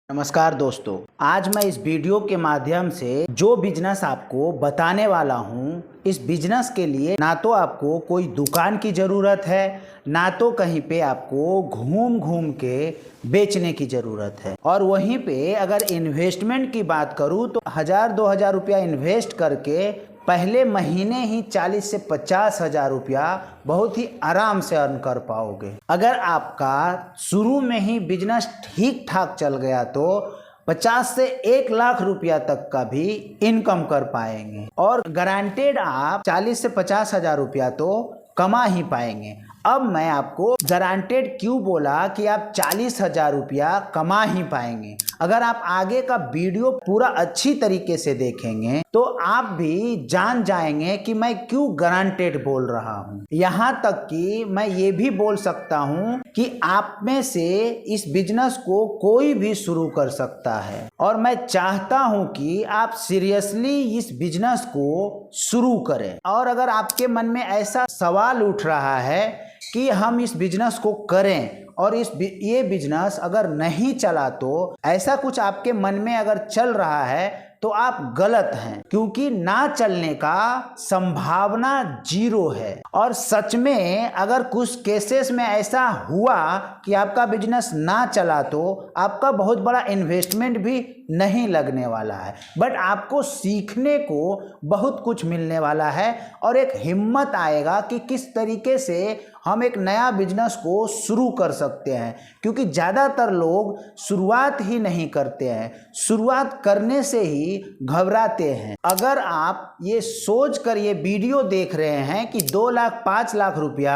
नमस्कार दोस्तों, आज मैं इस वीडियो के माध्यम से जो बिजनेस आपको बताने वाला हूँ, इस बिजनेस के लिए ना तो आपको कोई दुकान की ज़रूरत है, ना तो कहीं पे आपको घूम घूम के बेचने की ज़रूरत है। और वहीं पे अगर इन्वेस्टमेंट की बात करूँ तो 1000-2000 रुपया इन्वेस्ट करके पहले महीने ही 40 से 50 हजार रुपया बहुत ही आराम से अर्न कर पाओगे। अगर आपका शुरू में ही बिजनेस ठीक ठाक चल गया तो 50 से 1 लाख रुपया तक का भी इनकम कर पाएंगे और गारंटेड आप 40 से 50 हजार रुपया तो कमा ही पाएंगे। अब मैं आपको गारंटेड क्यों बोला कि आप 40 हजार रुपया कमा ही पाएंगे। अगर आप आगे का वीडियो पूरा अच्छी तरीके से देखेंगे तो आप भी जान जाएंगे कि मैं क्यों गारंटेड बोल रहा हूँ। यहाँ तक कि मैं ये भी बोल सकता हूँ कि आप में से इस बिजनेस को कोई भी शुरू कर सकता है और मैं चाहता हूँ कि आप सीरियसली इस बिजनेस को शुरू करें। और अगर आपके मन में ऐसा सवाल उठ रहा है कि हम इस बिजनेस को करें और ये बिजनेस अगर नहीं चला तो, ऐसा कुछ आपके मन में अगर चल रहा है तो आप गलत हैं, क्योंकि ना चलने का संभावना 0 है। और सच में अगर कुछ केसेस में ऐसा हुआ कि आपका बिजनेस ना चला तो आपका बहुत बड़ा इन्वेस्टमेंट भी नहीं लगने वाला है, बट आपको सीखने को बहुत कुछ मिलने वाला है और एक हिम्मत आएगा कि किस तरीके से हम एक नया बिजनेस को शुरू कर सकते हैं। क्योंकि ज़्यादातर लोग शुरुआत ही नहीं करते हैं, शुरुआत करने से ही घबराते हैं। अगर आप ये सोच कर ये वीडियो देख रहे हैं कि 2 लाख 5 लाख रुपया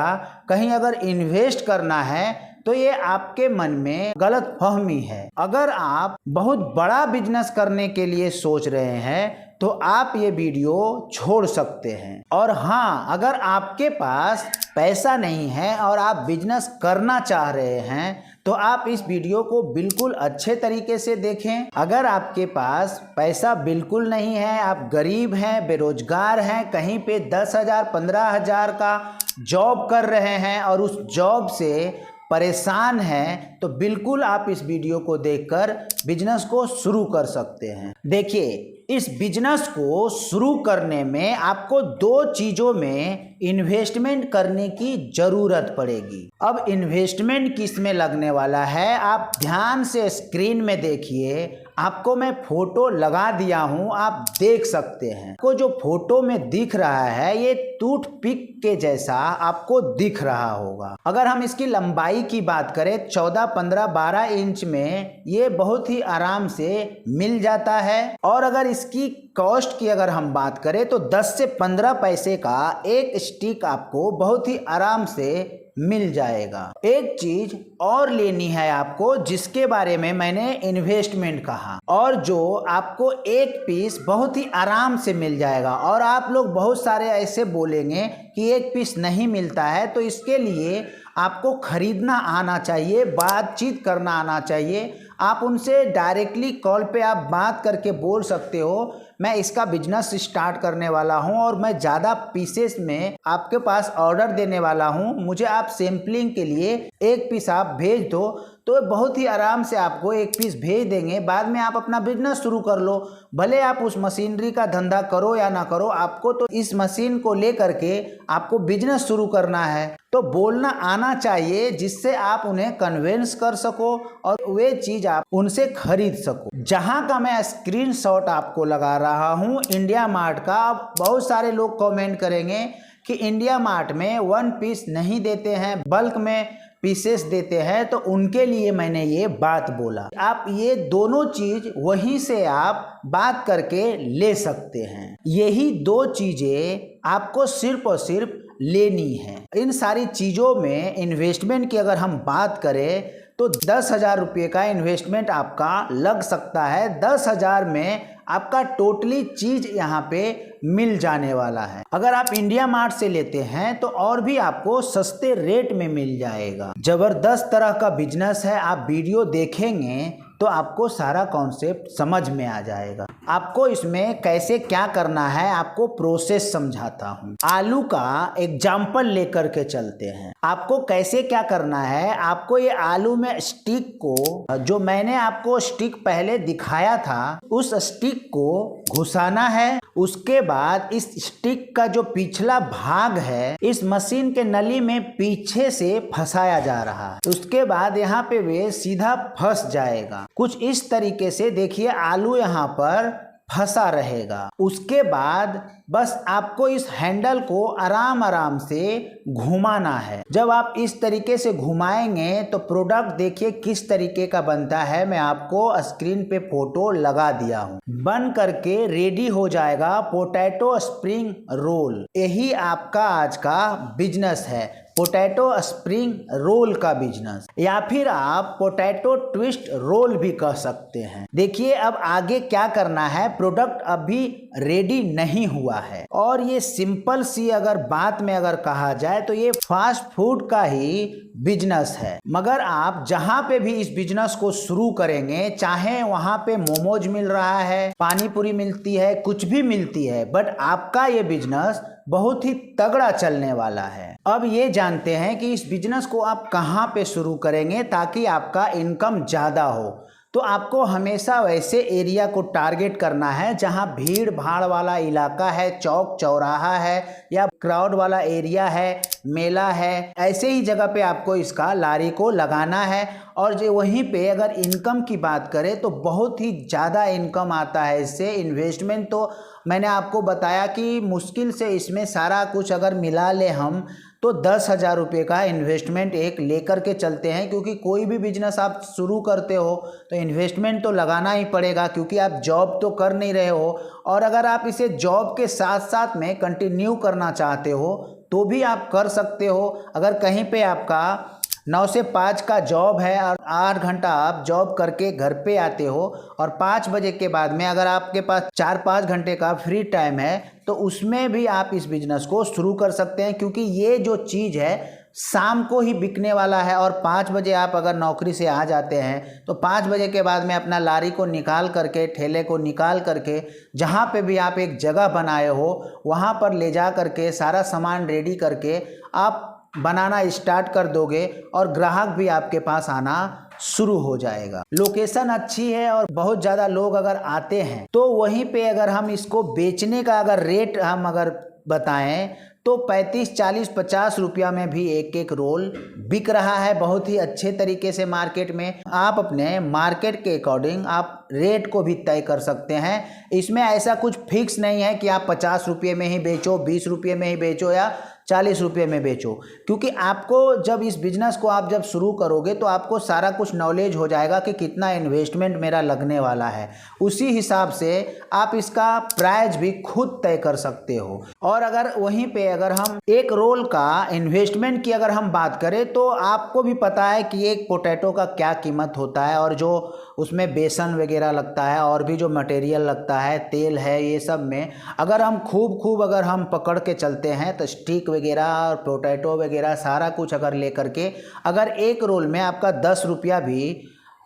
कहीं अगर इन्वेस्ट करना है तो ये आपके मन में गलत फहमी है। अगर आप बहुत बड़ा बिजनेस करने के लिए सोच रहे हैं तो आप ये वीडियो छोड़ सकते हैं। और हाँ, अगर आपके पास पैसा नहीं है और आप बिजनेस करना चाह रहे हैं तो आप इस वीडियो को बिल्कुल अच्छे तरीके से देखें। अगर आपके पास पैसा बिल्कुल नहीं है, आप गरीब हैं, बेरोजगार हैं, कहीं पे 10,000 15,000 का जॉब कर रहे हैं और उस जॉब से परेशान हैं, तो बिल्कुल आप इस वीडियो को देखकर बिजनेस को शुरू कर सकते हैं। देखिए, इस बिजनेस को शुरू करने में आपको 2 चीज़ों में इन्वेस्टमेंट करने की ज़रूरत पड़ेगी। अब इन्वेस्टमेंट किस में लगने वाला है, आप ध्यान से स्क्रीन में देखिए। आपको मैं फोटो लगा दिया हूं, आप देख सकते हैं। को जो फोटो में दिख रहा है ये टूथपिक के जैसा आपको दिख रहा होगा। अगर हम इसकी लंबाई की बात करें 14, 15, 12 इंच में ये बहुत ही आराम से मिल जाता है। और अगर इसकी कॉस्ट की अगर हम बात करें तो 10 से 15 पैसे का एक स्टिक आपको बहुत ही आराम से मिल जाएगा। एक चीज और लेनी है आपको, जिसके बारे में मैंने इन्वेस्टमेंट कहा, और जो आपको एक पीस बहुत ही आराम से मिल जाएगा। और आप लोग बहुत सारे ऐसे बोलेंगे कि एक पीस नहीं मिलता है, तो इसके लिए आपको खरीदना आना चाहिए, बातचीत करना आना चाहिए। आप उनसे डायरेक्टली कॉल पे आप बात करके बोल सकते हो मैं इसका बिजनेस स्टार्ट करने वाला हूं और मैं ज़्यादा पीसेस में आपके पास ऑर्डर देने वाला हूं, मुझे आप सैम्पलिंग के लिए एक पीस आप भेज दो, तो बहुत ही आराम से आपको एक पीस भेज देंगे। बाद में आप अपना बिजनेस शुरू कर लो। भले आप उस मशीनरी का धंधा करो या ना करो, आपको तो इस मशीन को लेकर के आपको बिजनेस शुरू करना है। तो बोलना आना चाहिए जिससे आप उन्हें कन्विंस कर सको और वे चीज़ आप उनसे खरीद सको। जहां का मैं स्क्रीनशॉट आपको लगा रहा हूं इंडिया मार्ट का। बहुत सारे लोग कमेंट करेंगे कि इंडिया मार्ट में 1 पीस नहीं देते हैं, बल्क में पीसेस देते हैं, तो उनके लिए मैंने ये बात बोला। आप ये दोनों चीज वहीं से आप बात करके ले सकते हैं। यही 2 चीजें आपको सिर्फ और सिर्फ लेनी है। इन सारी चीज़ों में इन्वेस्टमेंट की अगर हम बात करें तो 10,000 रुपये का इन्वेस्टमेंट आपका लग सकता है। 10,000 में आपका टोटली चीज यहाँ पे मिल जाने वाला है। अगर आप इंडिया मार्ट से लेते हैं तो और भी आपको सस्ते रेट में मिल जाएगा। जबरदस्त तरह का बिजनेस है। आप वीडियो देखेंगे तो आपको सारा कॉन्सेप्ट समझ में आ जाएगा। आपको इसमें कैसे क्या करना है आपको प्रोसेस समझाता हूँ। आलू का एग्जाम्पल लेकर के चलते हैं। आपको कैसे क्या करना है, आपको ये आलू में स्टिक को, जो मैंने आपको स्टिक पहले दिखाया था, उस स्टिक को घुसाना है। उसके बाद इस स्टिक का जो पिछला भाग है इस मशीन के नली में पीछे से फंसाया जा रहा है। उसके बाद यहाँ पे वे सीधा फंस जाएगा। कुछ इस तरीके से देखिए आलू यहाँ पर फंसा रहेगा। उसके बाद बस आपको इस हैंडल को आराम आराम से घुमाना है। जब आप इस तरीके से घुमाएंगे तो प्रोडक्ट देखिए किस तरीके का बनता है। मैं आपको स्क्रीन पे फोटो लगा दिया हूँ। बन करके रेडी हो जाएगा पोटैटो स्प्रिंग रोल। यही आपका आज का बिजनेस है, पोटैटो स्प्रिंग रोल का बिजनेस, या फिर आप पोटैटो ट्विस्ट रोल भी कह सकते हैं। देखिए अब आगे क्या करना है। प्रोडक्ट अभी रेडी नहीं हुआ है और ये सिंपल सी अगर बात में अगर कहा जाए तो ये फास्ट फूड का ही बिजनेस है। मगर आप जहां पे भी इस बिजनेस को शुरू करेंगे, चाहे वहां पे मोमोज मिल रहा है, पानी पूरी मिलती है, कुछ भी मिलती है, बट आपका ये बिजनेस बहुत ही तगड़ा चलने वाला है। अब ये जानते हैं कि इस बिजनेस को आप कहां पे शुरू करेंगे ताकि आपका इनकम ज़्यादा हो। तो आपको हमेशा वैसे एरिया को टारगेट करना है जहां भीड़ भाड़ वाला इलाका है, चौक चौराहा है या क्राउड वाला एरिया है, मेला है, ऐसे ही जगह पे आपको इसका लारी को लगाना है। और जो वहीं पे अगर इनकम की बात करें तो बहुत ही ज़्यादा इनकम आता है इससे। इन्वेस्टमेंट तो मैंने आपको बताया कि मुश्किल से इसमें सारा कुछ अगर मिला ले हम तो 10,000 रुपये का इन्वेस्टमेंट एक लेकर के चलते हैं, क्योंकि कोई भी बिजनेस आप शुरू करते हो तो इन्वेस्टमेंट तो लगाना ही पड़ेगा, क्योंकि आप जॉब तो कर नहीं रहे हो। और अगर आप इसे जॉब के साथ साथ में कंटिन्यू करना चाहते हो तो भी आप कर सकते हो। अगर कहीं पे आपका 9 से 5 का जॉब है और 8 घंटा आप जॉब करके घर पे आते हो और 5 बजे के बाद में अगर आपके पास 4-5 घंटे का फ्री टाइम है तो उसमें भी आप इस बिजनेस को शुरू कर सकते हैं, क्योंकि ये जो चीज़ है शाम को ही बिकने वाला है। और 5 बजे आप अगर नौकरी से आ जाते हैं तो 5 बजे के बाद में अपना लारी को निकाल करके, ठेले को निकाल करके, जहाँ पे भी आप एक जगह बनाए हो वहाँ पर ले जा करके सारा सामान रेडी करके आप बनाना स्टार्ट कर दोगे और ग्राहक भी आपके पास आना शुरू हो जाएगा। लोकेशन अच्छी है और बहुत ज़्यादा लोग अगर आते हैं तो वहीं पे अगर हम इसको बेचने का अगर रेट हम अगर बताएं तो 35, 40, 50 रुपया में भी एक एक रोल बिक रहा है बहुत ही अच्छे तरीके से मार्केट में। आप अपने मार्केट के अकॉर्डिंग आप रेट को भी तय कर सकते हैं। इसमें ऐसा कुछ फिक्स नहीं है कि आप 50 रुपये में ही बेचो, 20 रुपये में ही बेचो या 40 रुपये में बेचो, क्योंकि आपको जब इस बिजनेस को आप जब शुरू करोगे तो आपको सारा कुछ नॉलेज हो जाएगा कि कितना इन्वेस्टमेंट मेरा लगने वाला है। उसी हिसाब से आप इसका प्राइस भी खुद तय कर सकते हो। और अगर वहीं पे अगर हम एक रोल का इन्वेस्टमेंट की अगर हम बात करें तो आपको भी पता है कि एक पोटैटो का क्या कीमत होता है और जो उसमें बेसन वगैरह लगता है और भी जो मटेरियल लगता है, तेल है, ये सब में अगर हम खूब अगर हम पकड़ के चलते हैं तो स्टिक वगैरह और पोटैटो वगैरह सारा कुछ अगर लेकर के अगर एक रोल में आपका 10 रुपया भी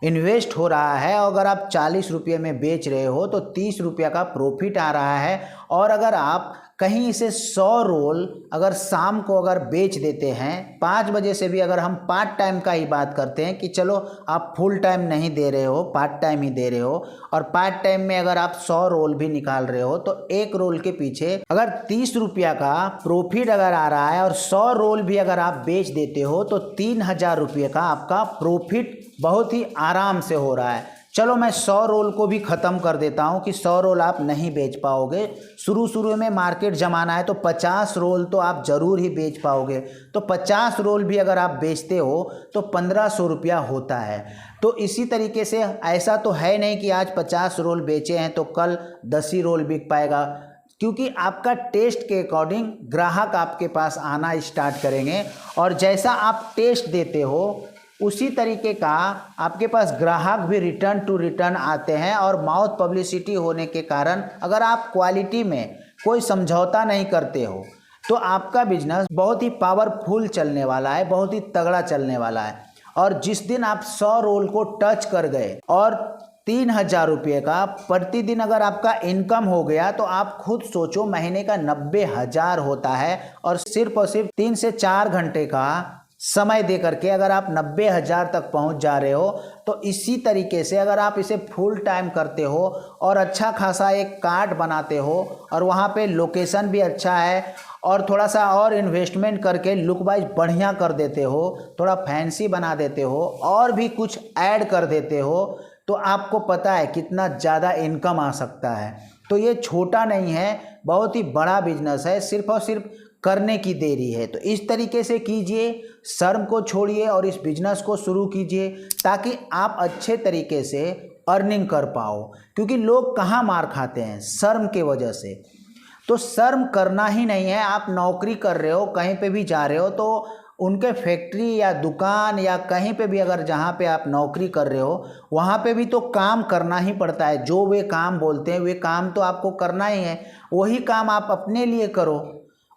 इन्वेस्ट हो रहा है और अगर आप 40 रुपये में बेच रहे हो तो 30 रुपया का प्रॉफिट आ रहा है। और अगर आप कहीं इसे 100 रोल अगर शाम को अगर बेच देते हैं 5 बजे से भी, अगर हम पार्ट टाइम का ही बात करते हैं कि चलो आप फुल टाइम नहीं दे रहे हो, पार्ट टाइम ही दे रहे हो, और पार्ट टाइम में अगर आप 100 रोल भी निकाल रहे हो तो एक रोल के पीछे अगर 30 रुपया का प्रॉफिट अगर आ रहा है और 100 रोल भी अगर आप बेच देते हो तो 3000 रुपये का आपका प्रॉफिट बहुत ही आराम से हो रहा है। चलो मैं 100 रोल को भी ख़त्म कर देता हूँ कि 100 रोल आप नहीं बेच पाओगे। शुरू में मार्केट जमाना है तो 50 रोल तो आप ज़रूर ही बेच पाओगे। तो 50 रोल भी अगर आप बेचते हो तो 1500 रुपया होता है। तो इसी तरीके से ऐसा तो है नहीं कि आज 50 रोल बेचे हैं तो कल 10 ही रोल बिक पाएगा, क्योंकि आपका टेस्ट के अकॉर्डिंग ग्राहक आपके पास आना स्टार्ट करेंगे और जैसा आप टेस्ट देते हो उसी तरीके का आपके पास ग्राहक भी रिटर्न टू रिटर्न आते हैं। और माउथ पब्लिसिटी होने के कारण अगर आप क्वालिटी में कोई समझौता नहीं करते हो तो आपका बिजनेस बहुत ही पावरफुल चलने वाला है, बहुत ही तगड़ा चलने वाला है। और जिस दिन आप 100 रोल को टच कर गए और 3,000 रुपये का प्रतिदिन अगर आपका इनकम हो गया तो आप खुद सोचो महीने का 90,000 होता है। और सिर्फ 3 से 4 घंटे का समय दे करके अगर आप 90,000 तक पहुंच जा रहे हो तो इसी तरीके से अगर आप इसे फुल टाइम करते हो और अच्छा खासा एक कार्ड बनाते हो और वहाँ पे लोकेशन भी अच्छा है और थोड़ा सा और इन्वेस्टमेंट करके लुक वाइज बढ़िया कर देते हो, थोड़ा फैंसी बना देते हो और भी कुछ ऐड कर देते हो तो आपको पता है कितना ज़्यादा इनकम आ सकता है। तो ये छोटा नहीं है, बहुत ही बड़ा बिजनेस है, सिर्फ और सिर्फ करने की देरी है। तो इस तरीके से कीजिए, शर्म को छोड़िए और इस बिजनेस को शुरू कीजिए ताकि आप अच्छे तरीके से अर्निंग कर पाओ। क्योंकि लोग कहाँ मार खाते हैं? शर्म के वजह से। तो शर्म करना ही नहीं है। आप नौकरी कर रहे हो, कहीं पे भी जा रहे हो तो उनके फैक्ट्री या दुकान या कहीं पे भी अगर जहाँ पे आप नौकरी कर रहे हो वहाँ पे भी तो काम करना ही पड़ता है। जो वे काम बोलते हैं वे काम तो आपको करना ही है, वही काम आप अपने लिए करो।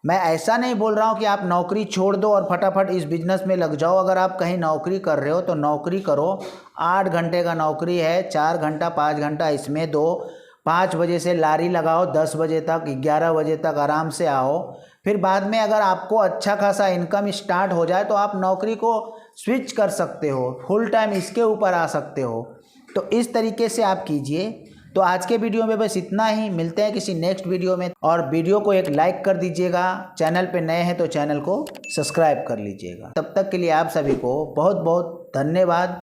मैं ऐसा नहीं बोल रहा हूँ कि आप नौकरी छोड़ दो और फटाफट इस बिज़नेस में लग जाओ। अगर आप कहीं नौकरी कर रहे हो तो नौकरी करो, 8 घंटे का नौकरी है, 4 घंटा 5 घंटा इसमें दो, 5 बजे से लारी लगाओ, 10 बजे तक 11 बजे तक आराम से आओ। फिर बाद में अगर आपको अच्छा खासा इनकम स्टार्ट हो जाए तो आप नौकरी को स्विच कर सकते हो, फुल टाइम इसके ऊपर आ सकते हो। तो इस तरीके से आप कीजिए। तो आज के वीडियो में बस इतना ही, मिलते हैं किसी नेक्स्ट वीडियो में। और वीडियो को एक लाइक कर दीजिएगा, चैनल पे नए हैं तो चैनल को सब्सक्राइब कर लीजिएगा। तब तक के लिए आप सभी को बहुत बहुत धन्यवाद।